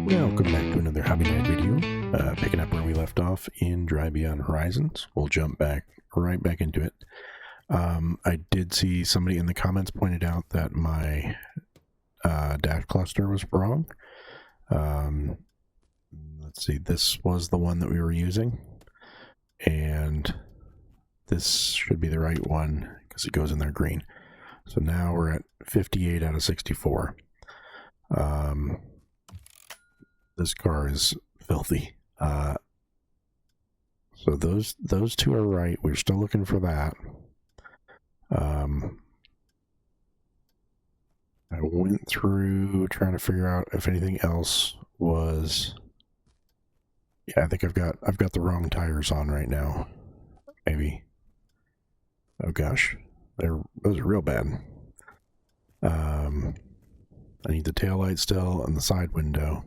Welcome back to another Hobby Night video, picking up where we left off in Drive Beyond Horizons. We'll jump right back into it. I did see somebody in the comments pointed out that my dash cluster was wrong. Let's see, this was the one that we were using, and this should be the right one because it goes in there green. So now we're at 58 out of 64. This car is filthy. So those two are right. We're still looking for that. I went through trying to figure out if anything else was. Yeah, I think I've got the wrong tires on right now. Maybe. Oh gosh, those are real bad. I need the taillight still and the side window.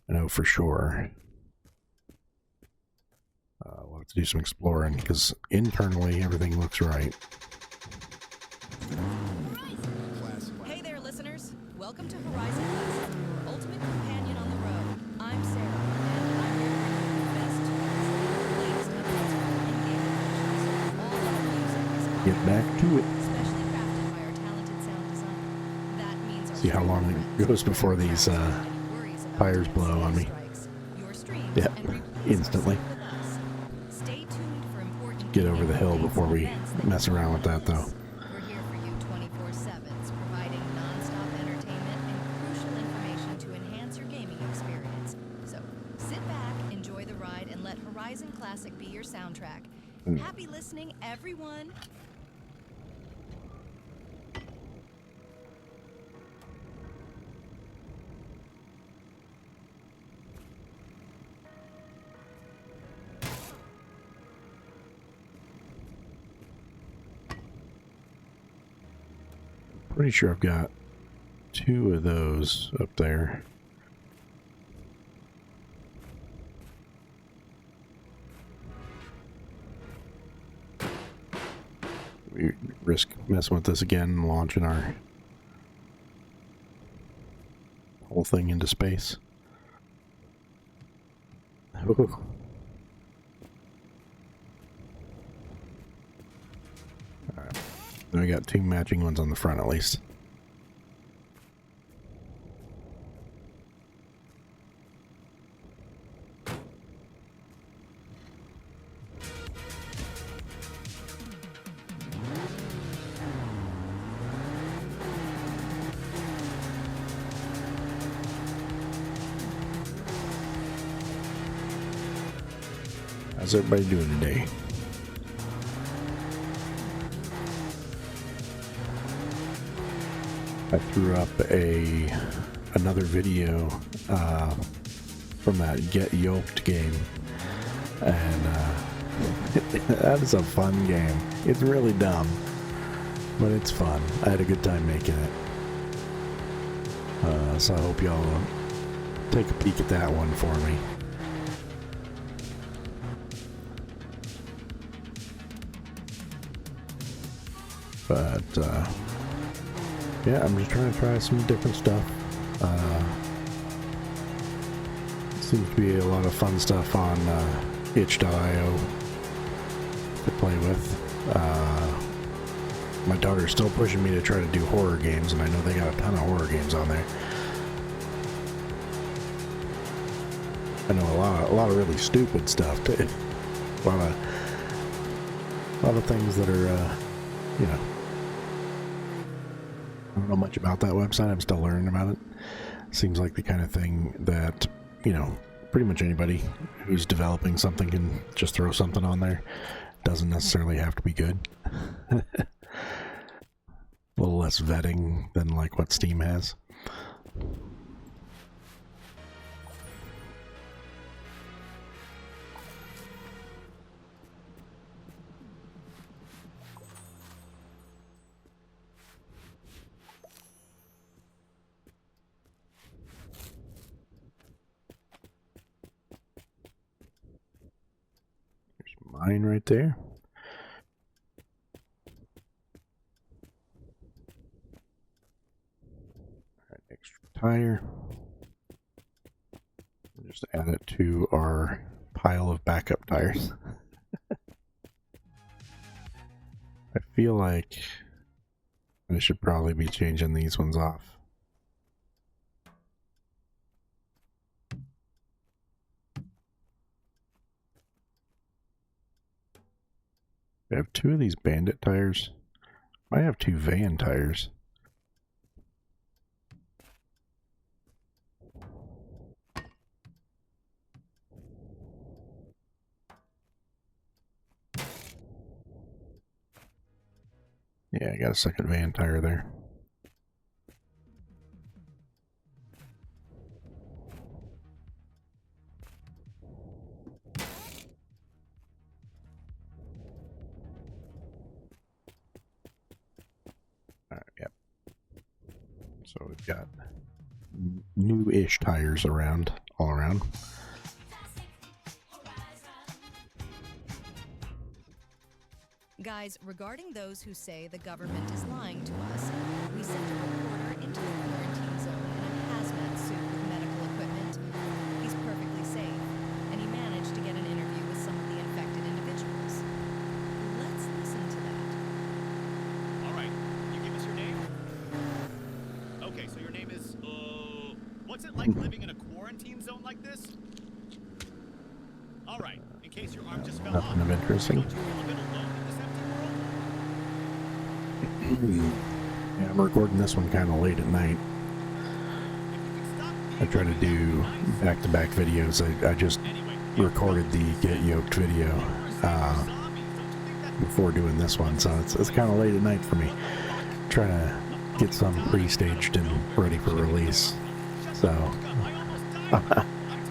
I know for sure. We'll have to do some exploring because internally everything looks right. Hey there, listeners. Welcome to Horizon Classic, your ultimate companion on the road. I'm Sarah, and I'm here to bring you the best the latest updates from in-game adventures. All of the music is Get back to it. specially crafted by our talented sound designer. That means our See how long it goes before these tires blow on me. Yeah, instantly. Stay tuned for important Get over the hill before we mess around with that, though. We're here for you 24/7, providing non-stop entertainment and crucial information to enhance your gaming experience. So sit back, enjoy the ride, and let Horizon Classic be your soundtrack. Happy listening, everyone! Pretty sure I've got two of those up there. We risk messing with this again and launching our whole thing into space. Ooh. Alright. Then we got two matching ones on the front at least. How's everybody doing today? I threw up another video from that Get Yoked game, and that is a fun game. It's really dumb, but it's fun. I had a good time making it. So I hope y'all take a peek at that one for me. But yeah, I'm just trying to try some different stuff. Seems to be a lot of fun stuff on itch.io to play with. My daughter's still pushing me to try to do horror games, and I know they got a ton of horror games on there. I know a lot of really stupid stuff too. A lot of things that are, you know. I don't know much about that website. I'm still learning about it. Seems like the kind of thing that, you know, pretty much anybody who's developing something can just throw something on there. Doesn't necessarily have to be good. A little less vetting than like what Steam has. Mine right there. All right, extra tire. Just add it to our pile of backup tires. I feel like I should probably be changing these ones off. I have two of these bandit tires. I have two van tires. Yeah, I got a second van tire there. Alright, yep. So we've got new-ish tires around, all around. Guys, regarding those who say the government is lying to us, we sent a reporter into the quarantine zone in a hazmat suit with medical equipment. He's perfectly safe, and he managed to get an interview with some of the infected individuals. Let's listen to that. All right, you give us your name? Okay, so your name is, what's it like living in a quarantine zone like this? All right, in case your arm just fell off. Nothing of interesting. Don't you feel a bit alone in this empty world? Yeah, I'm recording this one kind of late at night. I try to do back-to-back videos. I just recorded the Get Yoked video before doing this one, so it's kind of late at night for me. Trying to get some pre-staged and ready for release. So,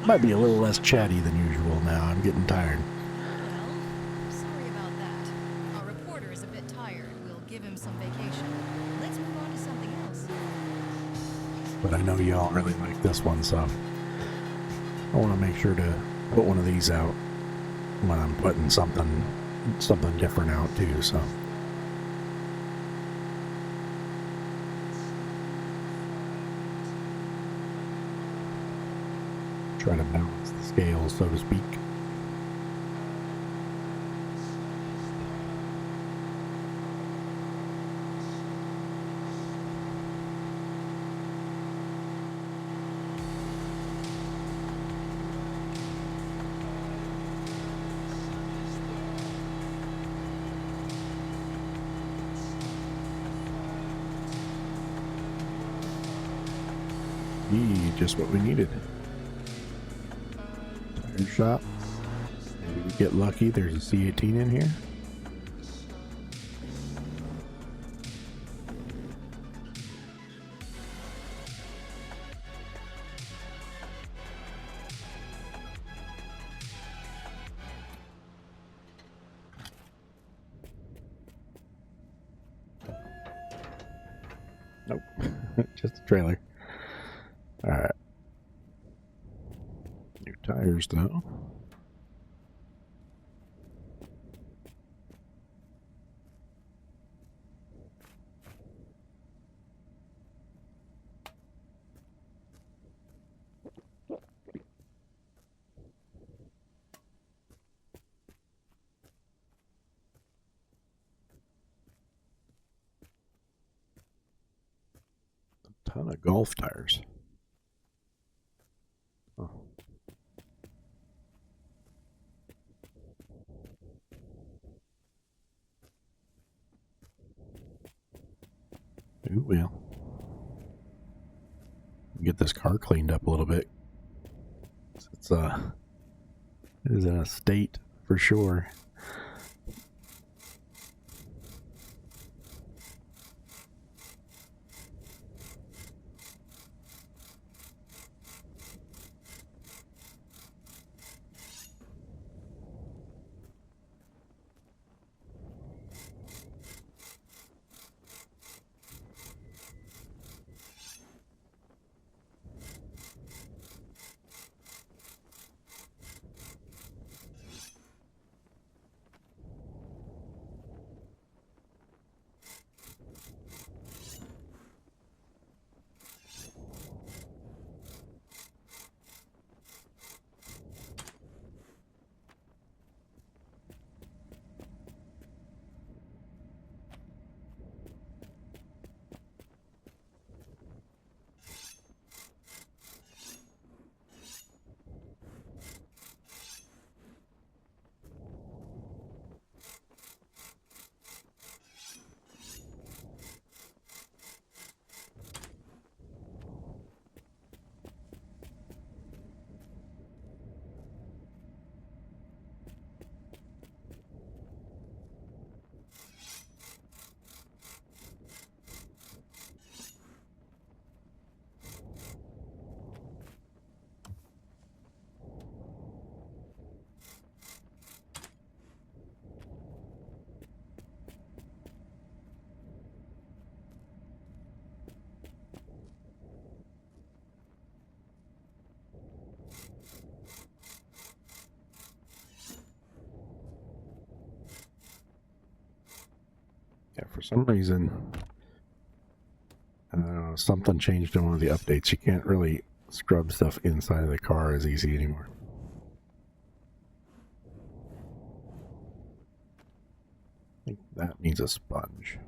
might be a little less chatty than usual now. I'm getting tired. Well, sorry about that. Our reporter is a bit tired. We'll give him some vacation. Let's move on to something else. But I know y'all really like this one, so I want to make sure to put one of these out when I'm putting something different out too, so. Try to balance the scales, so to speak. Just what we needed. Tire shop. Maybe we get lucky. There's a C18 in here. Nope. Just a trailer. Alright. New tires, though. A ton of golf tires. Oh. Ooh, well. Get this car cleaned up a little bit. It is in a state for sure. Yeah, for some reason, something changed in one of the updates. You can't really scrub stuff inside of the car as easy anymore. I think that needs a sponge.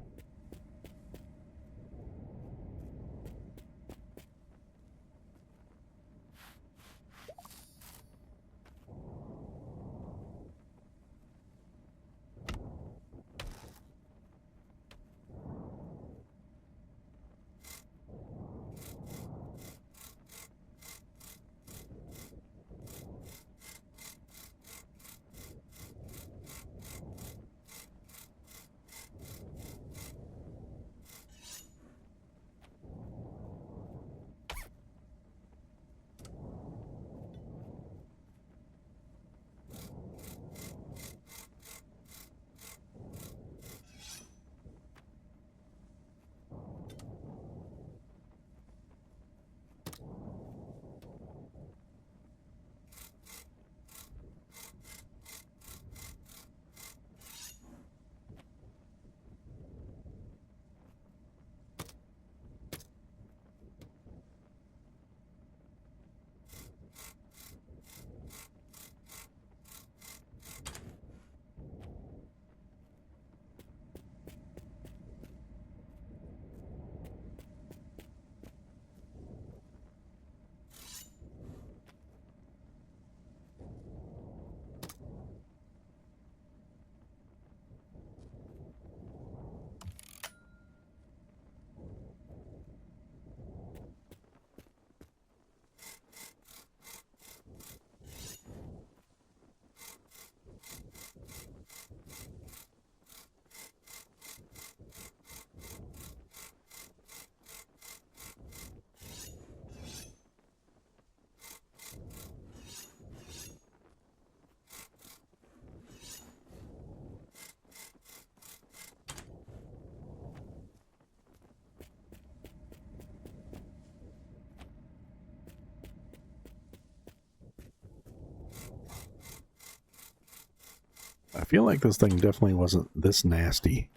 I feel like this thing definitely wasn't this nasty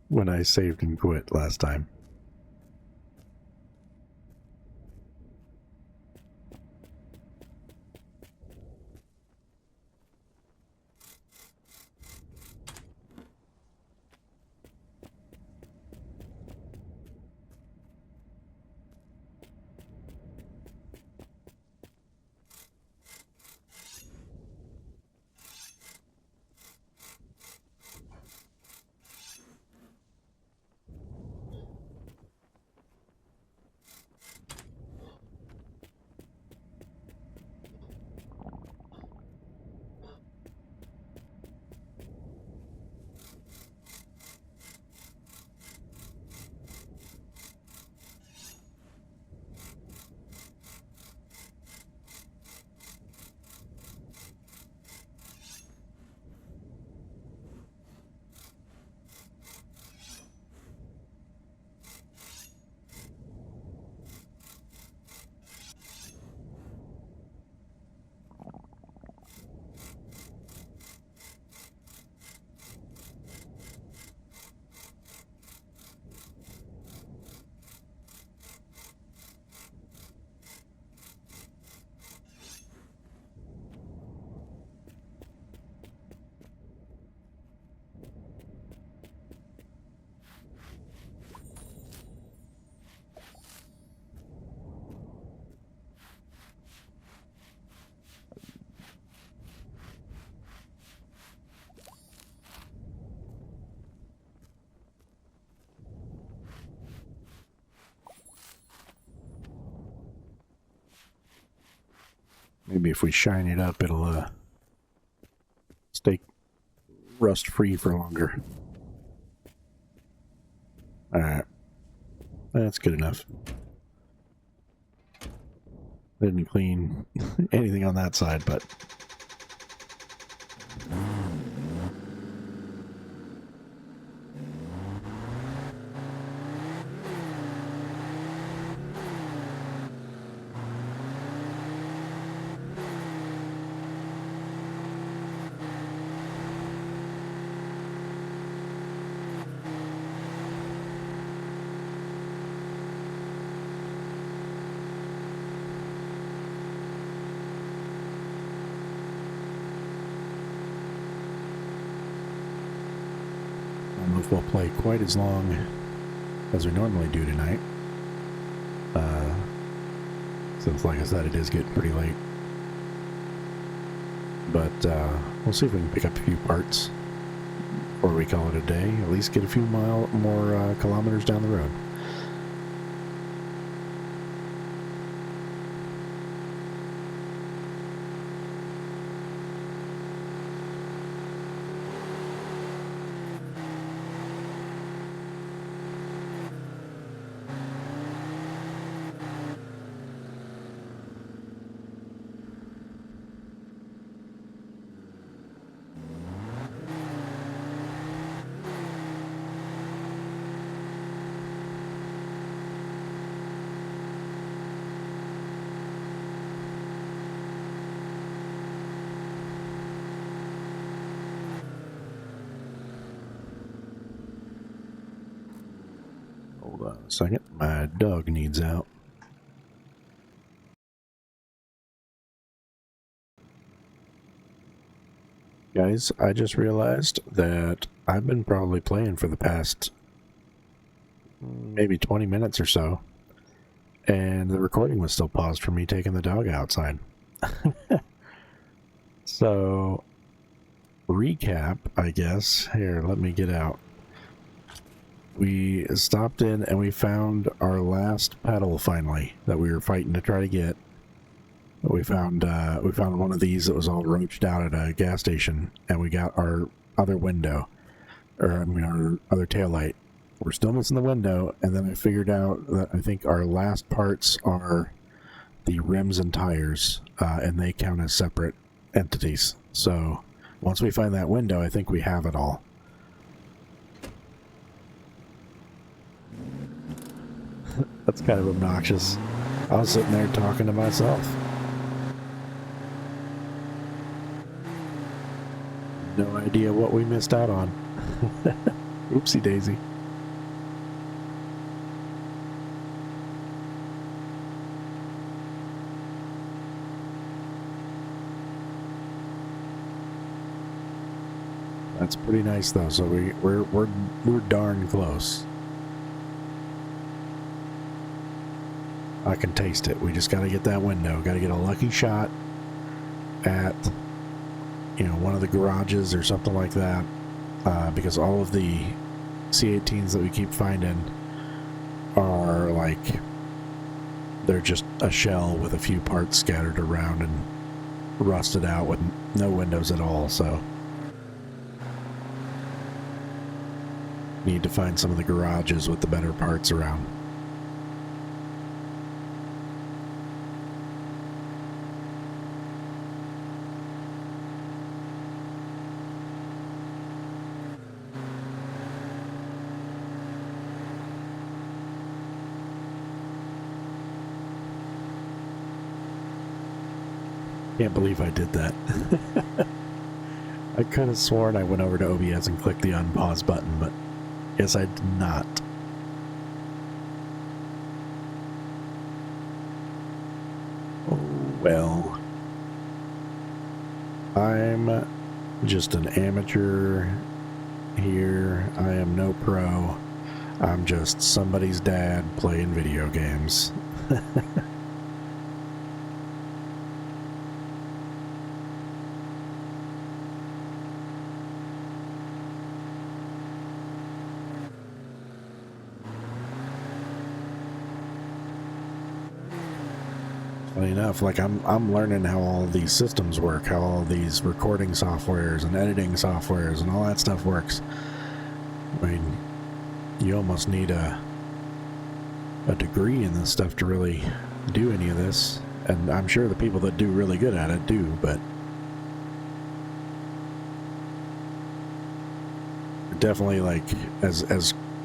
when I saved and quit last time. Maybe if we shine it up, it'll stay rust free for longer. Alright. That's good enough. Didn't clean anything on that side, but... don't know if we'll play quite as long as we normally do tonight. Since, like I said, it is getting pretty late. But we'll see if we can pick up a few parts before we call it a day. At least get a few more kilometers down the road. Hold on a second. My dog needs out. Guys, I just realized that I've been probably playing for the past maybe 20 minutes or so, and the recording was still paused for me taking the dog outside. So, recap, I guess. Here, let me get out. We stopped in and we found our last pedal finally that we were fighting to try to get. We found one of these that was all roached out at a gas station, and we got our other window, or I mean our other taillight. We're still missing the window, and then I figured out that I think our last parts are the rims and tires, and they count as separate entities. So once we find that window, I think we have it all. That's kind of obnoxious. I was sitting there talking to myself. No idea what we missed out on. Oopsie daisy. That's pretty nice though, so we're darn close. I can taste it. We just gotta get that window. Gotta get a lucky shot at, you know, one of the garages or something like that, because all of the C18s that we keep finding are like, they're just a shell with a few parts scattered around and rusted out with no windows at all, so need to find some of the garages with the better parts around. Can't believe I did that. I could have sworn I went over to OBS and clicked the unpause button, but guess I did not. Oh, well. I'm just an amateur here. I am no pro. I'm just somebody's dad playing video games. Funny enough, like I'm learning how all these systems work, how all these recording softwares and editing softwares and all that stuff works. I mean, you almost need a degree in this stuff to really do any of this, and I'm sure the people that do really good at it do, but definitely, like, as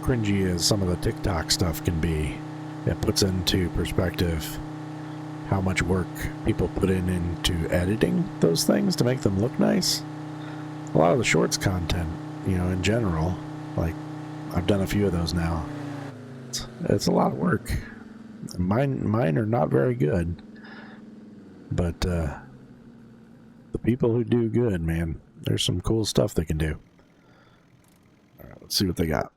cringy as some of the TikTok stuff can be, it puts into perspective how much work people put into editing those things to make them look nice. A lot of the shorts content, you know, in general, like, I've done a few of those now. It's a lot of work. Mine are not very good, but the people who do good, man, there's some cool stuff they can do. All right, Let's see what they got.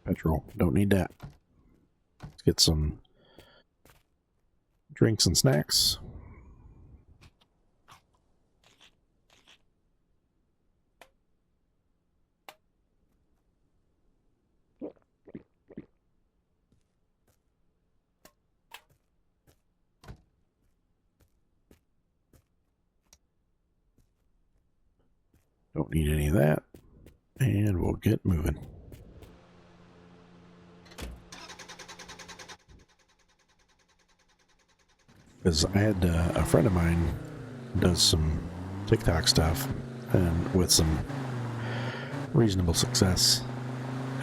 Petrol. Don't need that. Let's get some drinks and snacks. Don't need any of that. And we'll get moving. Because I had a friend of mine does some TikTok stuff and with some reasonable success,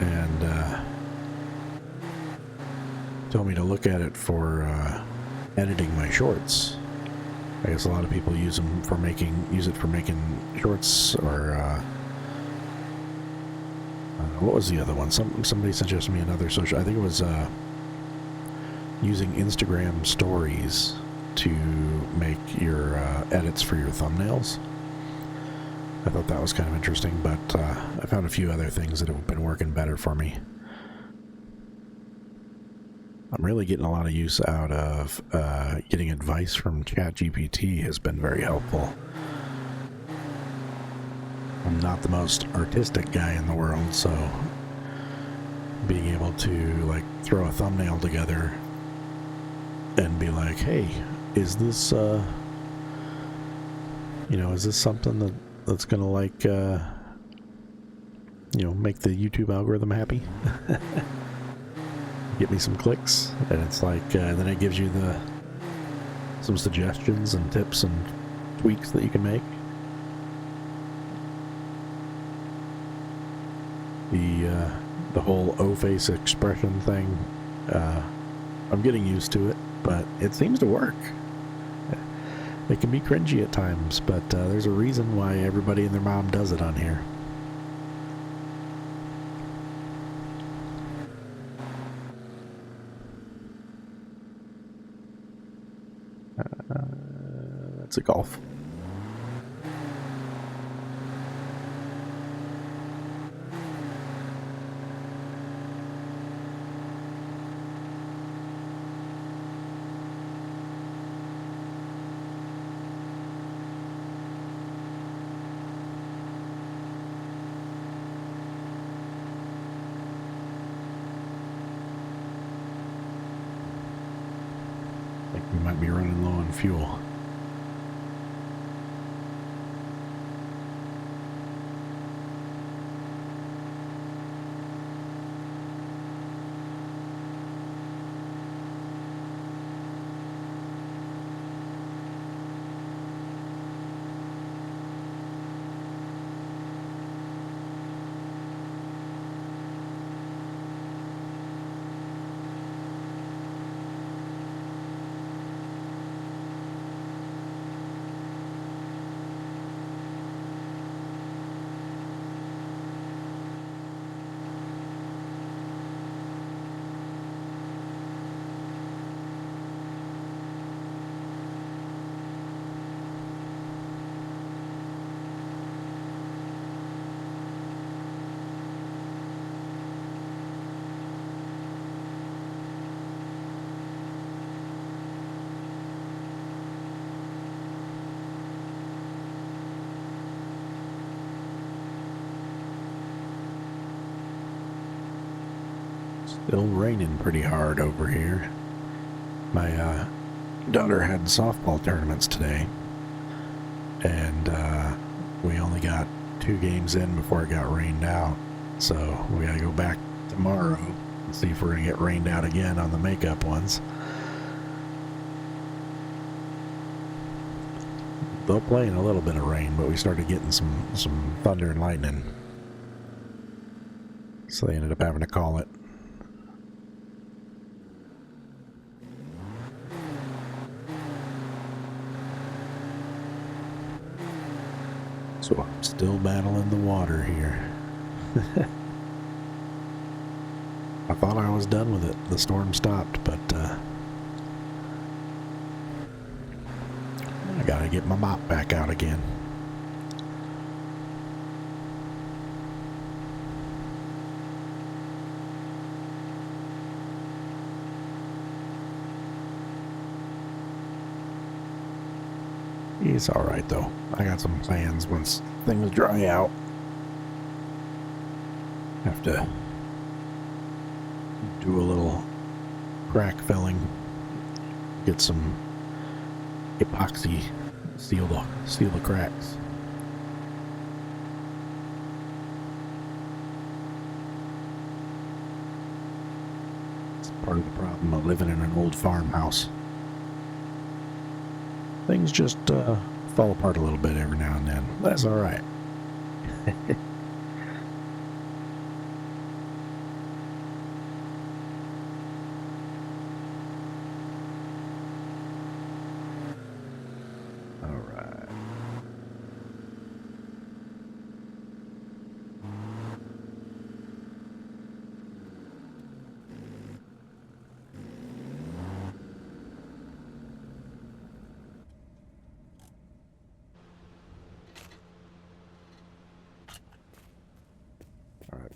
and told me to look at it for editing my shorts. I guess a lot of people use it for making shorts, or what was the other one? Somebody suggested me another social. I think it was using Instagram stories to make your edits for your thumbnails. I thought that was kind of interesting, but I found a few other things that have been working better for me. I'm really getting a lot of use out of getting advice from ChatGPT has been very helpful. I'm not the most artistic guy in the world, so being able to like throw a thumbnail together and be like, hey, is this is this something that's gonna like make the YouTube algorithm happy? Get me some clicks, and it's like then it gives you some suggestions and tips and tweaks that you can make. The whole O-face expression thing, I'm getting used to it, but it seems to work. It can be cringy at times, but there's a reason why everybody and their mom does it on here. That's a Golf. I think we might be running low on fuel. Still raining pretty hard over here. My daughter had softball tournaments today, and we only got 2 games in before it got rained out. So we gotta go back tomorrow and see if we're gonna get rained out again on the makeup ones. They'll play in a little bit of rain, but we started getting some thunder and lightning, so they ended up having to call it. So I'm still battling the water here. I thought I was done with it. The storm stopped, but I gotta get my mop back out again. He's alright though. I got some plans once things dry out. Have to do a little crack filling. Get some epoxy, seal the cracks. It's part of the problem of living in an old farmhouse. Things just fall apart a little bit every now and then. That's all right.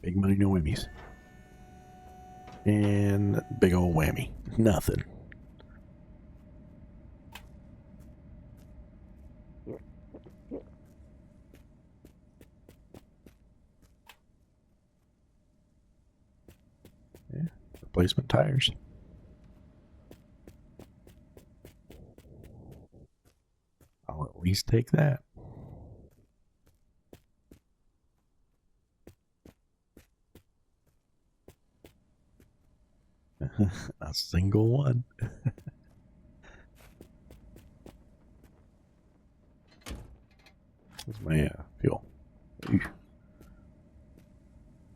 Big money, no whammies. And big old whammy. Nothing. Yeah, replacement tires. I'll at least take that. A single one. What's my fuel? Eesh.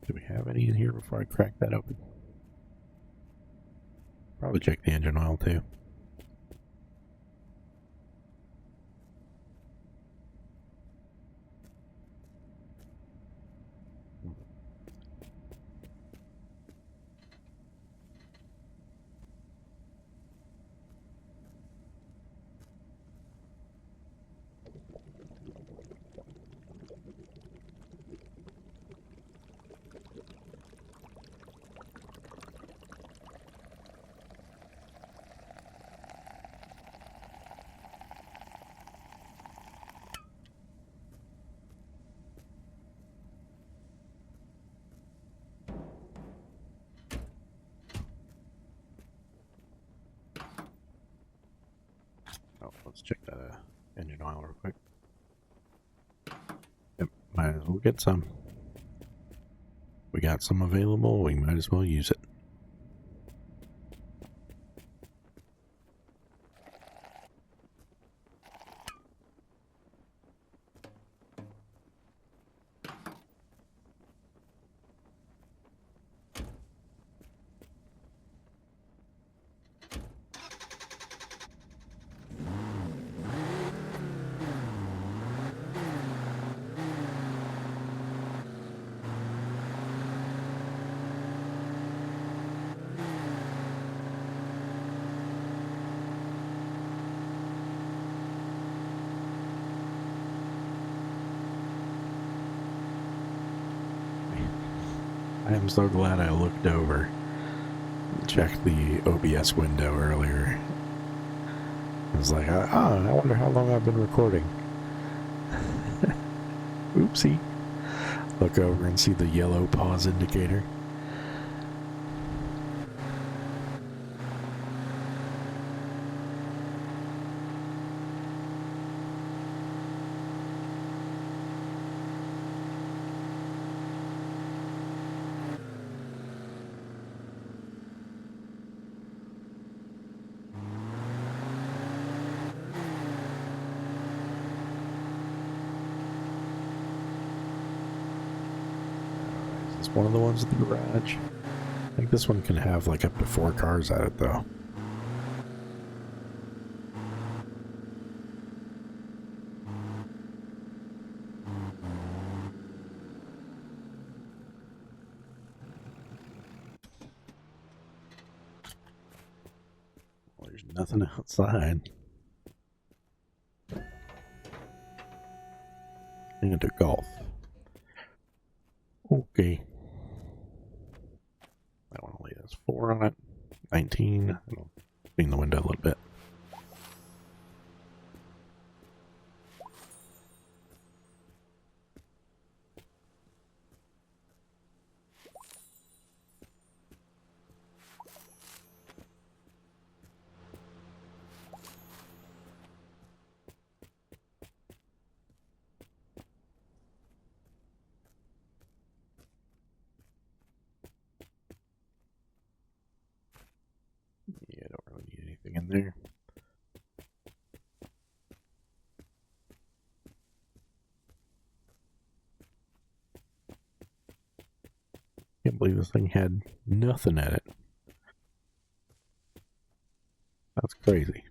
Do we have any in here before I crack that open? Probably check the engine oil too. Oh, let's check that engine oil real quick. Yep, might as well get some. We got some available, we might as well use it. I am so glad I looked over and checked the OBS window earlier. I was like, I wonder how long I've been recording. Oopsie. Look over and see the yellow pause indicator. One of the ones in the garage. I think this one can have like up to 4 cars at it though. Well, there's nothing outside. And a golf. Okay. I want to lay this 4 on it. 19. I'll clean the window a little bit. there. Can't believe this thing had nothing in it. That's crazy.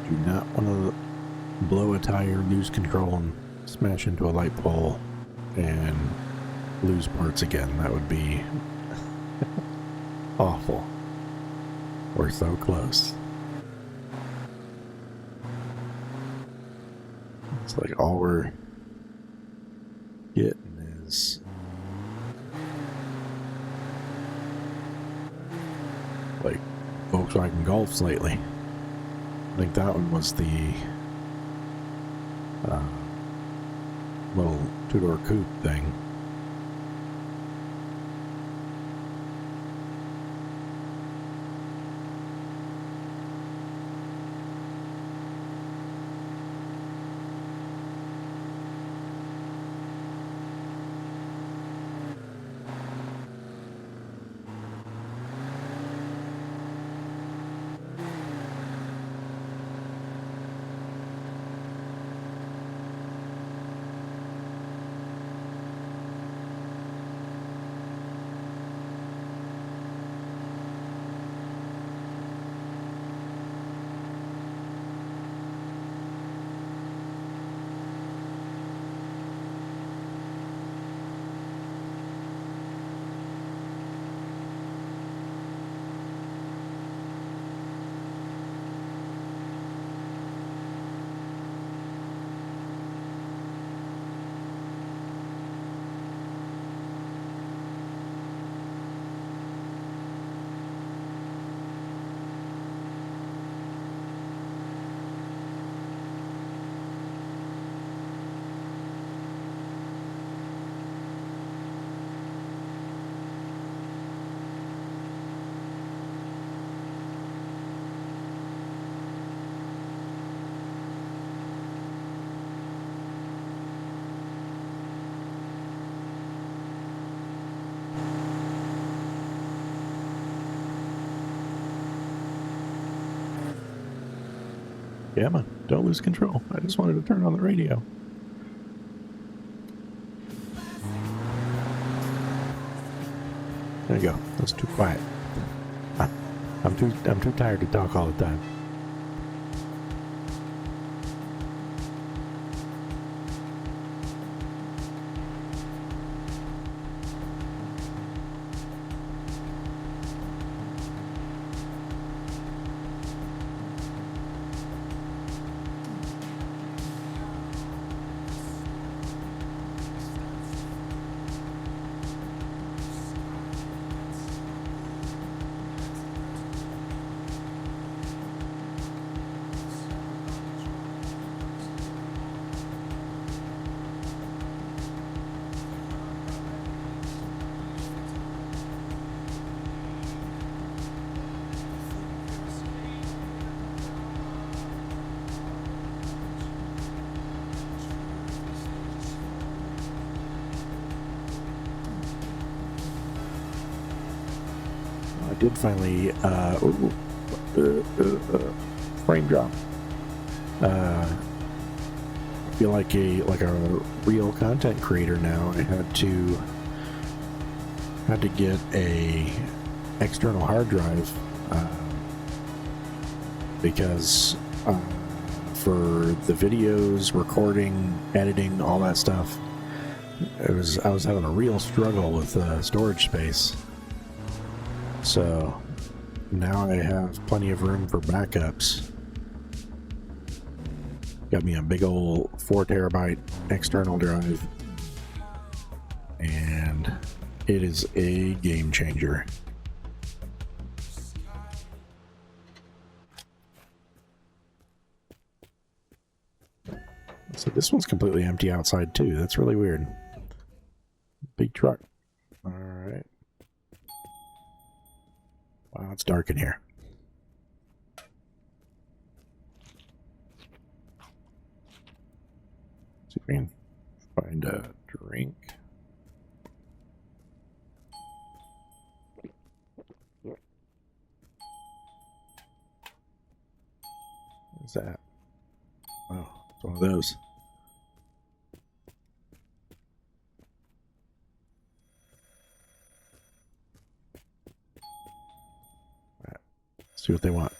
Do not want to blow a tire, lose control, and smash into a light pole and lose parts again. That would be awful. We're so close. It's like all we're getting is like Volkswagen Golfs lately. I think that one was the little two-door coupe thing. Yeah, man, don't lose control. I just wanted to turn on the radio. There you go. That's too quiet. I'm too tired to talk all the time. I did finally, frame drop. I feel like a real content creator now. I had to get a external hard drive because for the videos, recording, editing, all that stuff. I was having a real struggle with storage space. So now I have plenty of room for backups. Got me a big old 4 terabyte external drive, and it is a game changer. So this one's completely empty outside too. That's really weird. Big truck. All right. Wow, it's dark in here. See if we can find a drink. What is that? Oh, it's one of those. All right. See what they want.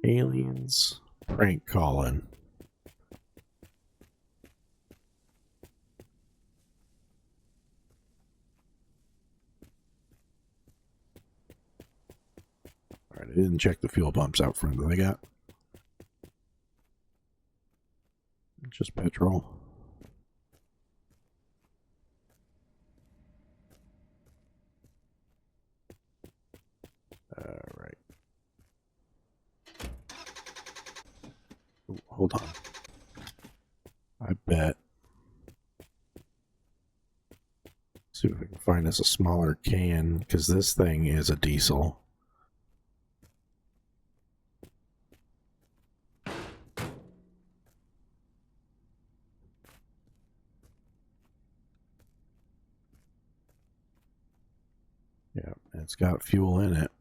Aliens prank calling. Alright, I didn't check the fuel pumps out front that I got. Just petrol. Alright. Hold on. I bet. See if we can find us a smaller can, because this thing is a diesel. Yeah, it's got fuel in it.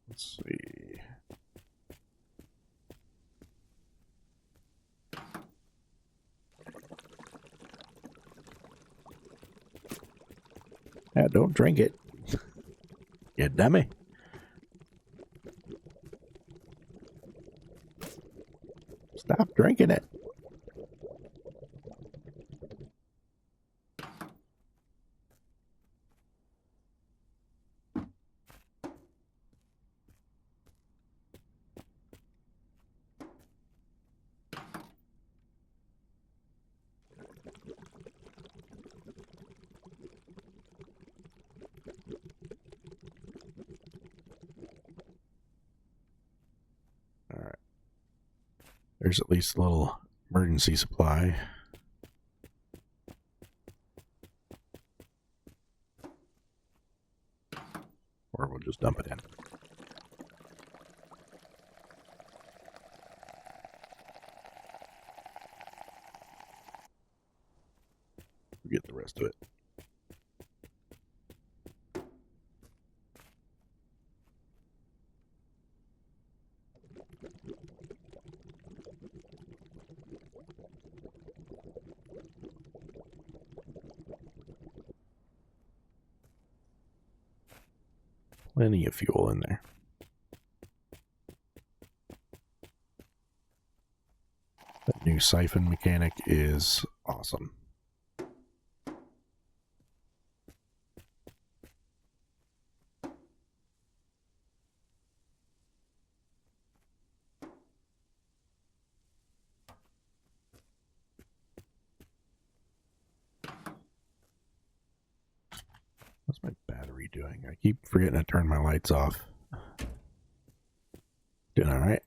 Let's see. Yeah, don't drink it. You dummy. Stop drinking it. Alright. There's at least a little emergency supply. Or we'll just dump it in. We'll get the rest of it. Plenty of fuel in there. That new siphon mechanic is awesome. What's my battery doing? I keep forgetting to turn my lights off. Doing all right?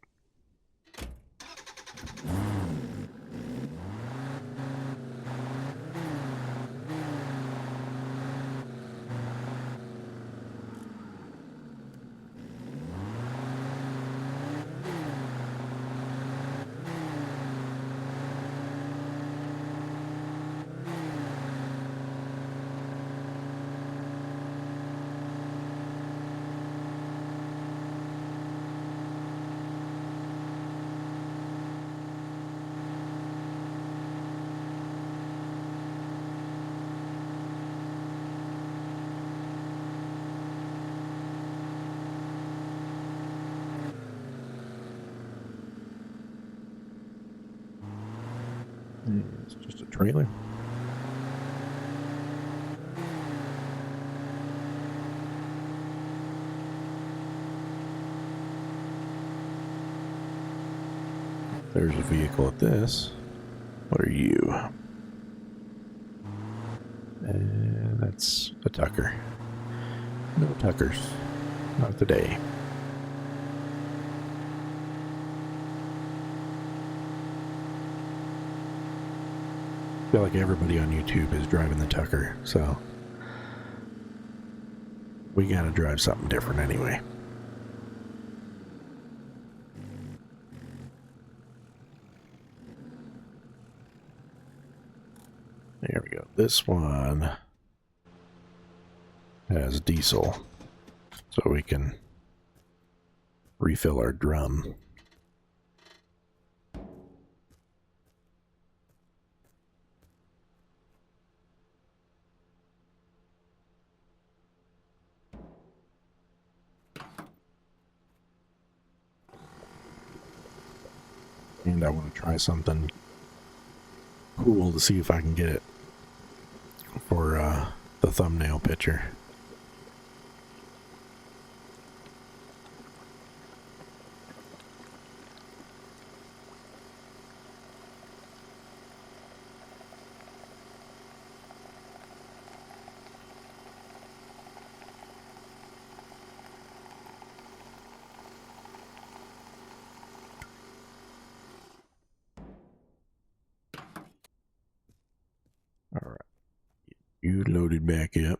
trailer. There's a vehicle at this. What are you? And that's a Tucker. No Tuckers. Not today. I feel like everybody on YouTube is driving the Tucker, so we gotta drive something different anyway. There we go. This one has diesel, so we can refill our drum. And I want to try something cool to see if I can get it for the thumbnail picture. All right, you loaded back up.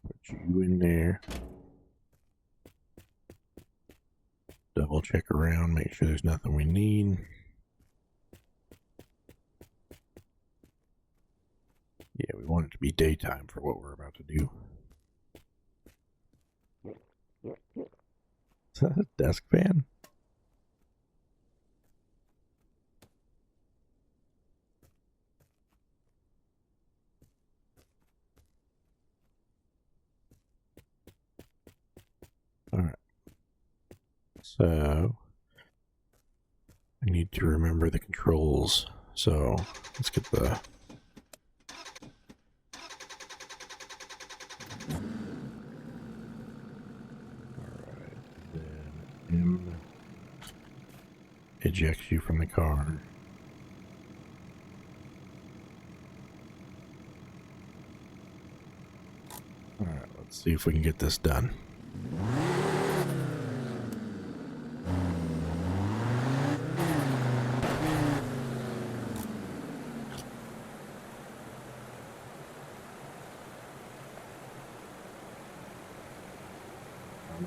Put you in there. Double check around, make sure there's nothing we need. Yeah, we want it to be daytime for what we're about to do. Is that a desk fan? Alright. So, I need to remember the controls. So, let's get the... Alright, then M ejects you from the car. Alright, let's see if we can get this done.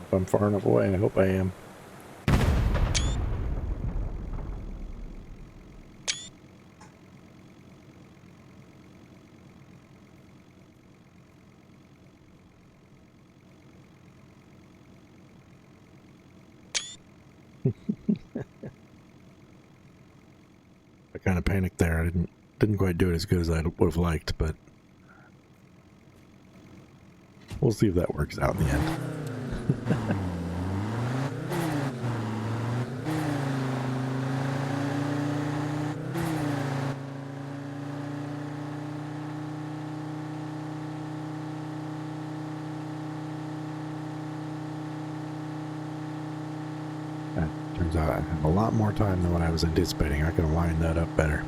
If I'm far enough away, I hope I am. I kind of panicked there. I didn't quite do it as good as I would have liked, but we'll see if that works out in the end. Turns out I have a lot more time than what I was anticipating. I can line that up better.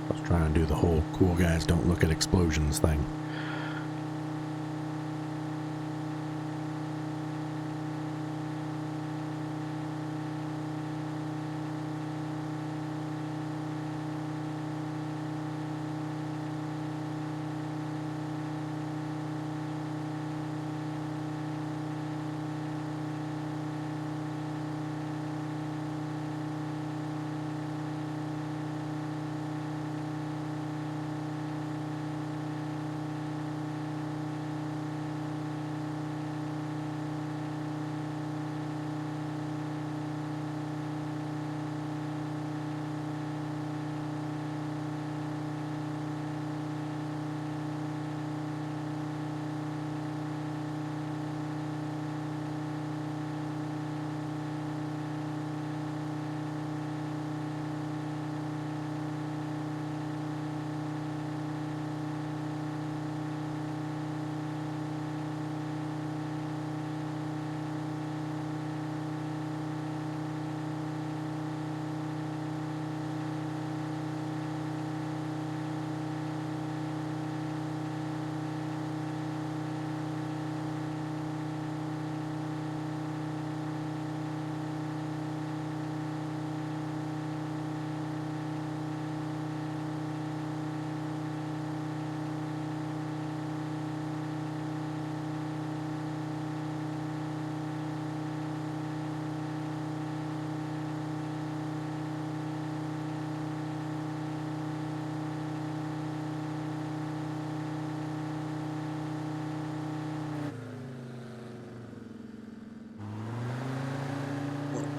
I was trying to do the whole cool guys don't look at explosions thing.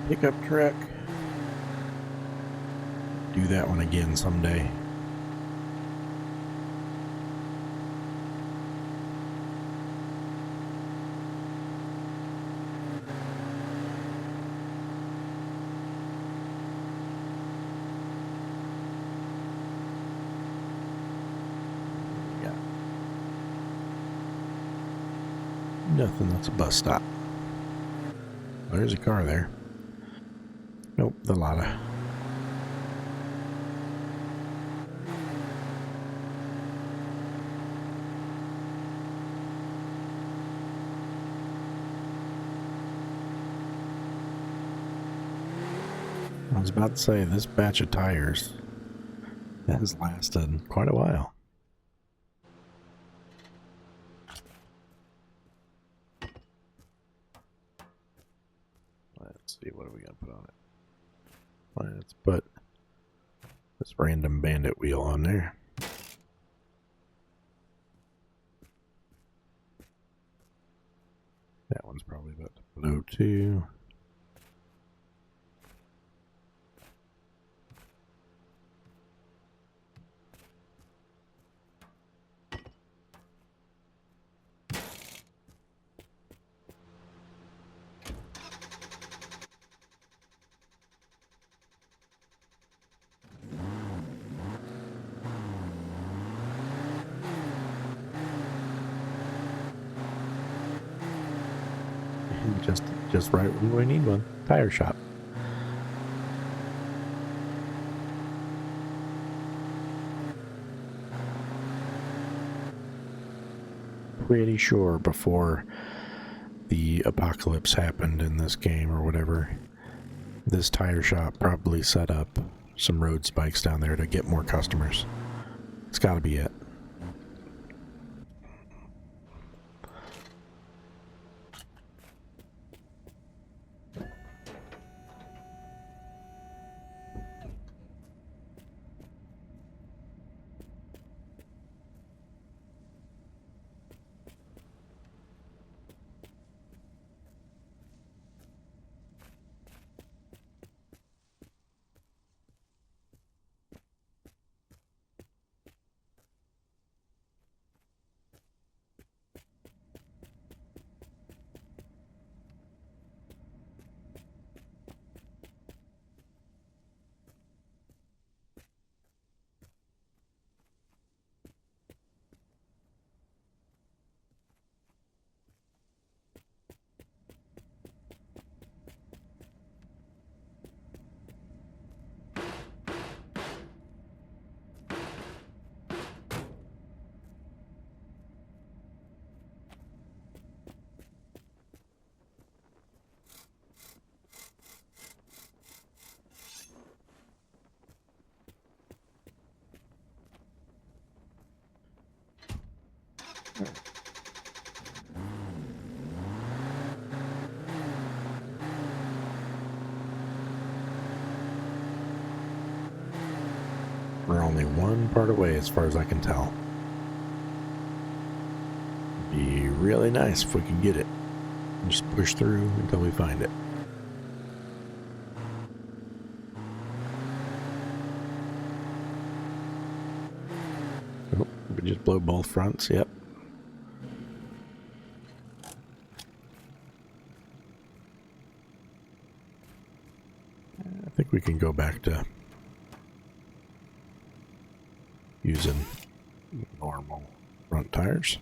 pickup truck. Do that one again someday. Yeah. Nothing, that's a bus stop. There's a car there. Nope, the Lada. I was about to say, this batch of tires has lasted quite a while. Let's see, what are we going to put on it? Let's put this random bandit wheel on there. That one's probably about to blow too. Just right when we need one. Tire shop. Pretty sure before the apocalypse happened in this game or whatever, this tire shop probably set up some road spikes down there to get more customers. It's got to be it. We're only one part away as far as I can tell. Be really nice if we could get it. Just push through until we find it. Oh, we just blow both fronts, yep. I think we can go back to using normal front tires.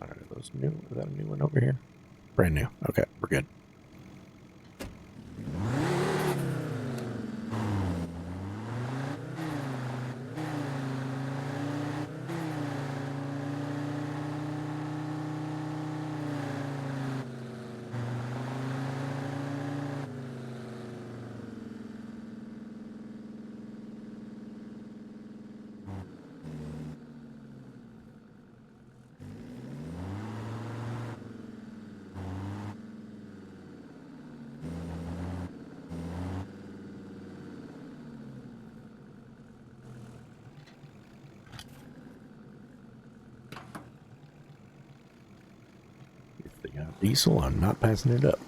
Are those new? Is that a new one over here? Brand new. Okay, we're good. Diesel, I'm not passing it up.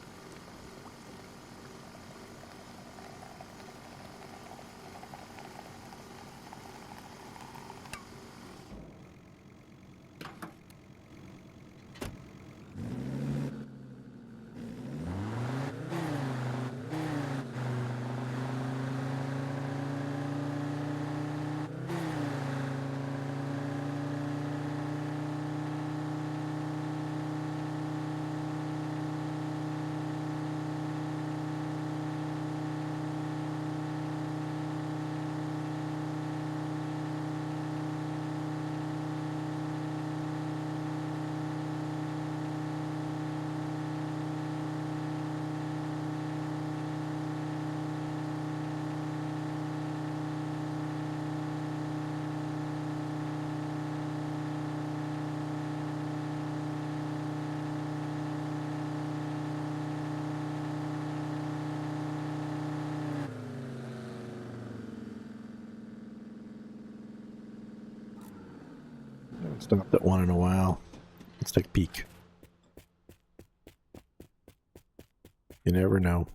Haven't stopped at one in a while. Let's take a peek. You never know.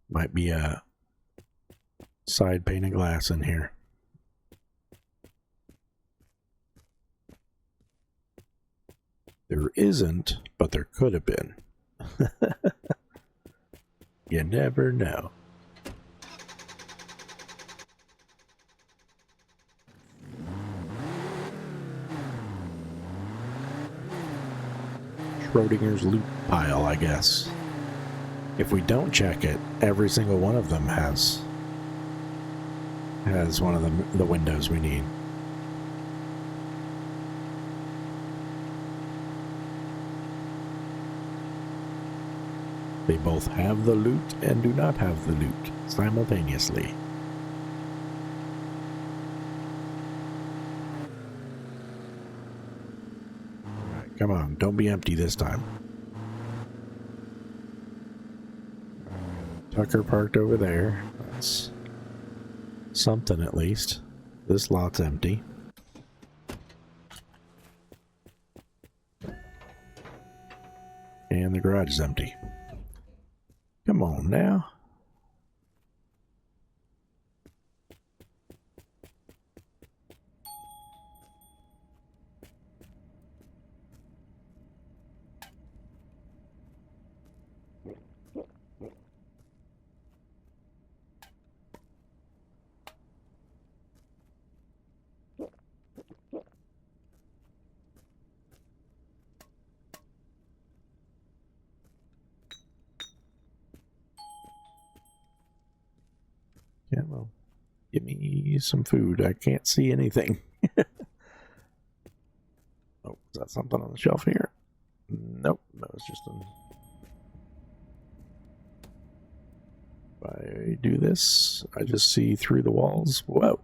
Might be a side pane of glass in here. There isn't, but there could have been. You never know. Schrodinger's loot pile, I guess. If we don't check it, every single one of them has one of the windows we need. They both have the loot and do not have the loot simultaneously. Alright, come on, don't be empty this time. Tucker parked over there. That's something at least. This lot's empty. And the garage is empty. Come on now. Yeah, well, give me some food. I can't see anything. Oh, is that something on the shelf here? Nope, that was just an... If I do this, I just see through the walls. Whoa.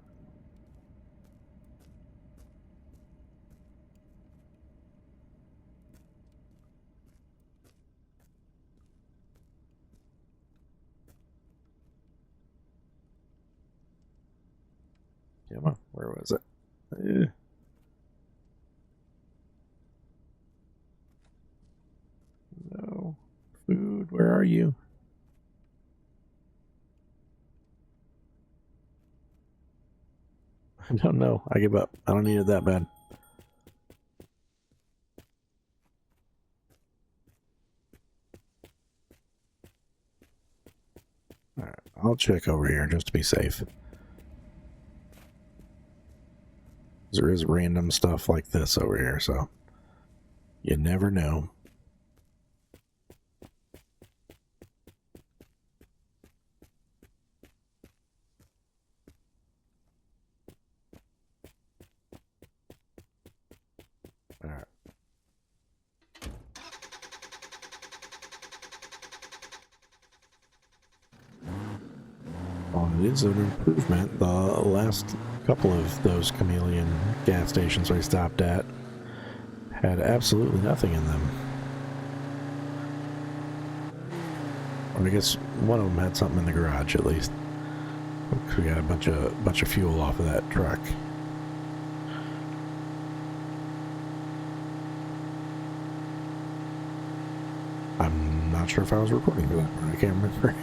Come on, where was it? No. Food, where are you? I don't know. I give up. I don't need it that bad. Alright, I'll check over here just to be safe. There is random stuff like this over here, so you never know. Alright. Well, it is an improvement. The last couple of those chameleon gas stations we stopped at had absolutely nothing in them. Or I guess one of them had something in the garage at least. We got a bunch of fuel off of that truck. I'm not sure if I was recording for that part. I can't remember.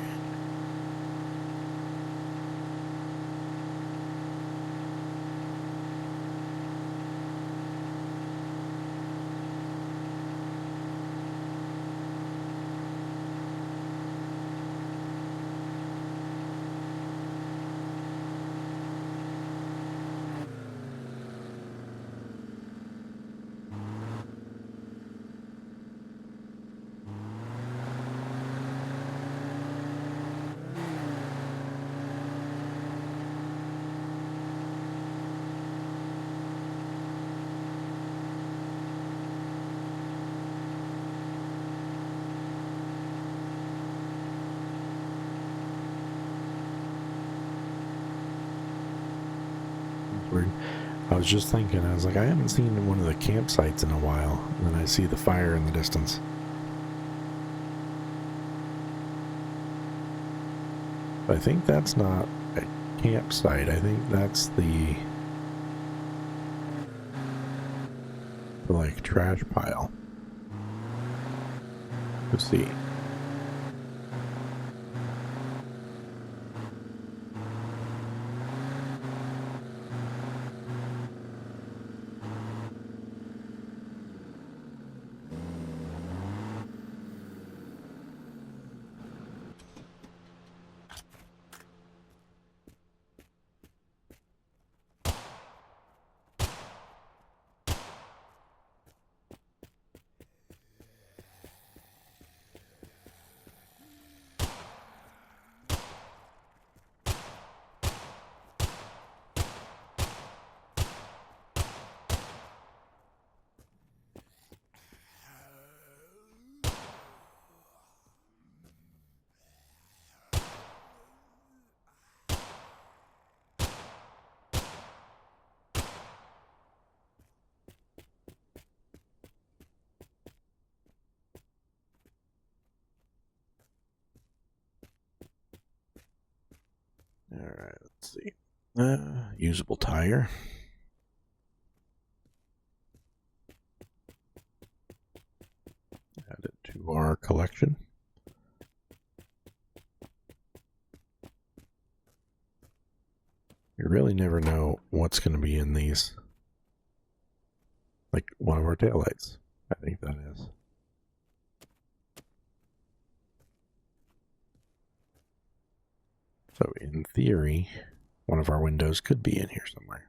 Weird. I was just thinking, I was like, I haven't seen one of the campsites in a while. And then I see the fire in the distance. But I think that's not a campsite. I think that's the like trash pile. Let's see. Alright, let's see. Usable tire. Add it to our collection. You really never know what's going to be in these. Like one of our taillights, I think that is. So in theory, one of our windows could be in here somewhere.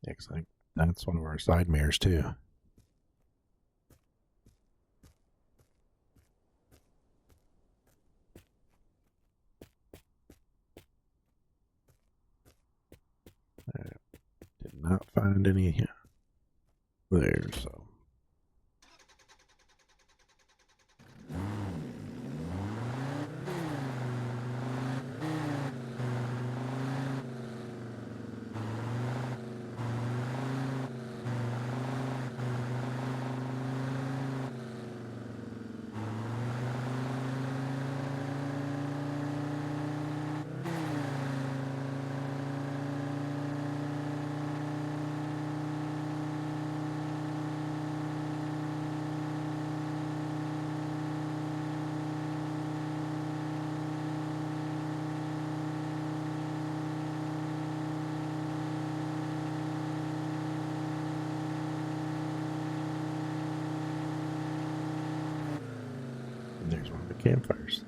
Looks like that's one of our side mirrors too. I did not find any there, so. There's one of the campfires.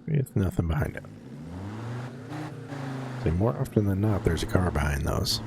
With nothing behind it. So more often than not, there's a car behind those.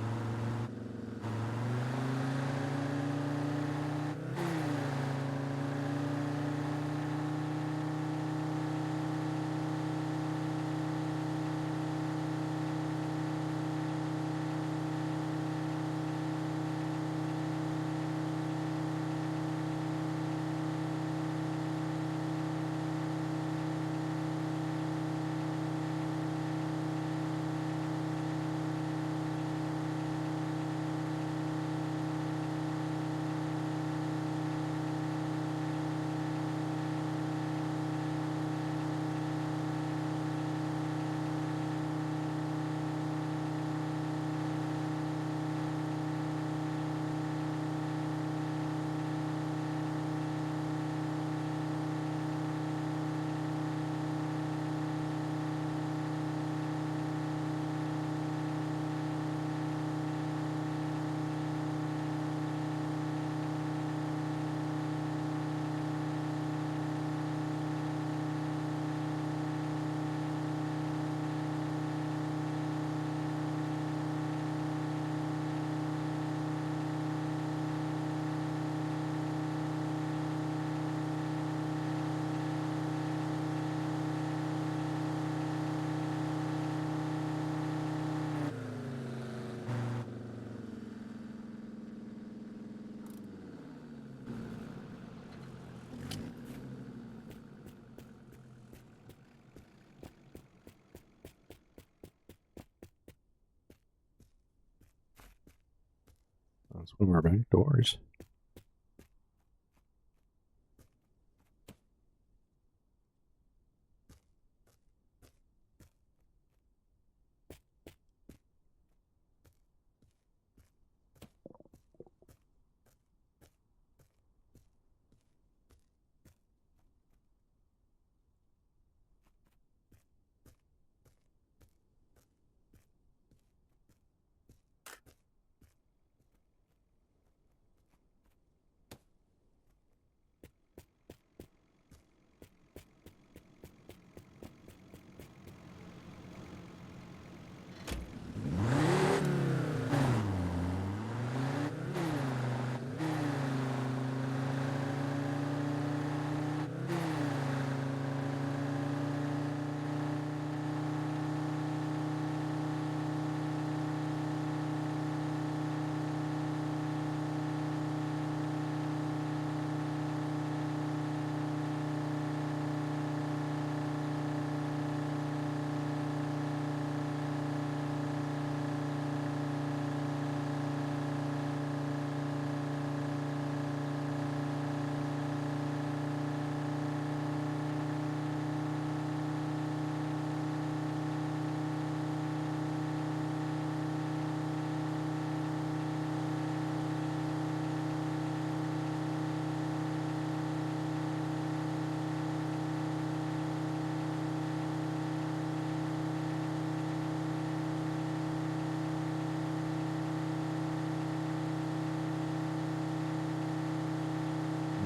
That's one of our back doors.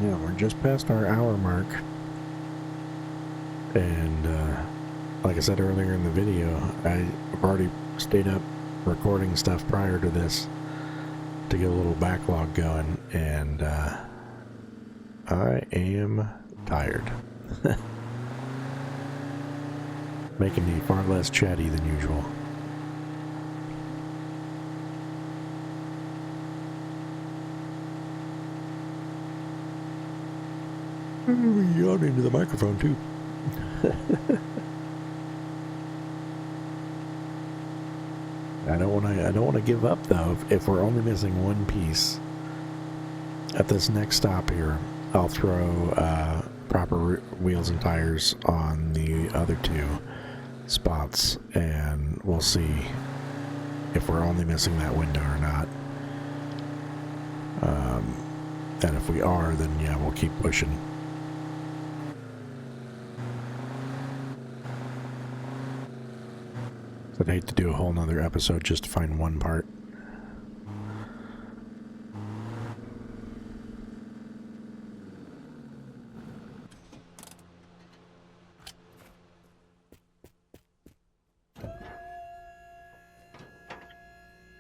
Yeah, we're just past our hour mark. And like I said earlier in the video, I've already stayed up recording stuff prior to this to get a little backlog going, and I am tired. Making me far less chatty than usual. Yawn into the microphone too. I don't want to give up though. If we're only missing one piece at this next stop here, I'll throw proper wheels and tires on the other two spots, and we'll see if we're only missing that window or not. And if we are, then yeah, we'll keep pushing. I'd hate to do a whole nother episode just to find one part.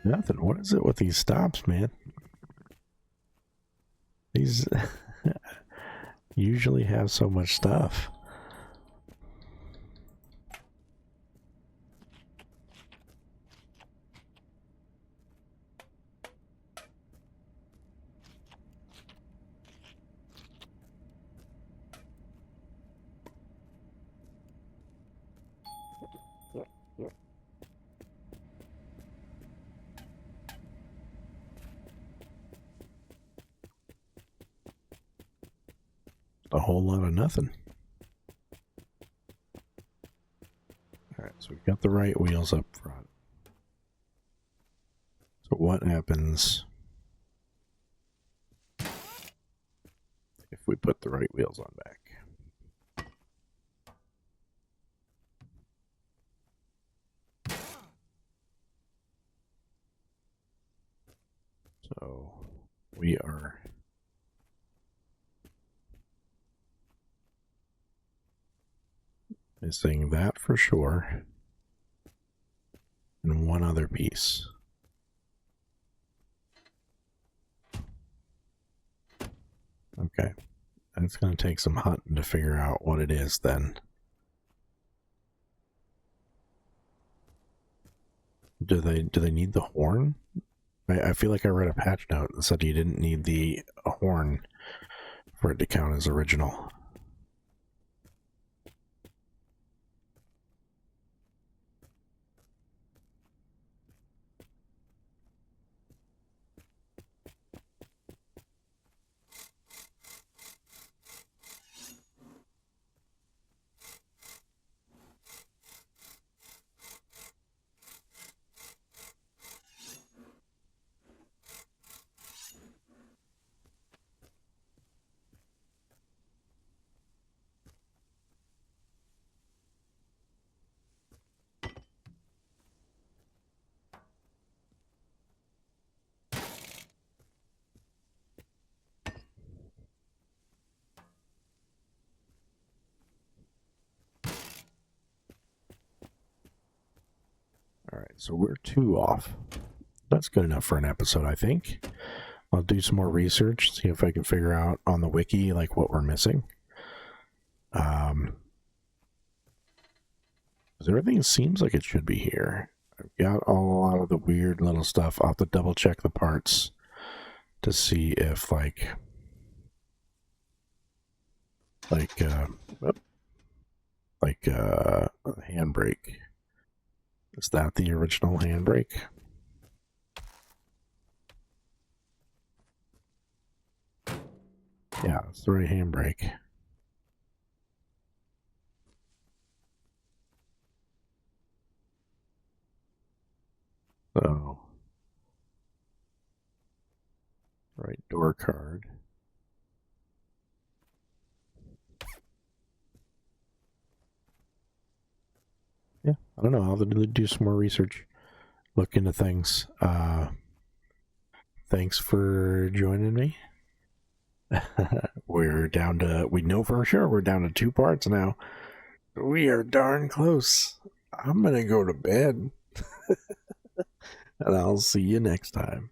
Nothing. What is it with these stops, man? These usually have so much stuff. A whole lot of nothing. Alright, so we've got the right wheels up front. So what happens if we put the right wheels on back? So we are missing that for sure, and one other piece. Okay, that's going to take some hunting to figure out what it is then. Do they need the horn? I feel like I read a patch note that said you didn't need the horn for it to count as original. So we're 2 off. That's good enough for an episode, I think. I'll do some more research, see if I can figure out on the wiki like what we're missing. Everything seems like it should be here. I've got a lot of the weird little stuff. I'll have to double check the parts to see if like handbrake. Is that the original handbrake? Yeah, it's the right handbrake. So, right door card. Yeah, I don't know. I'll have to do some more research, look into things. Thanks for joining me. We know for sure we're down to 2 parts now. We are darn close. I'm gonna go to bed. And I'll see you next time.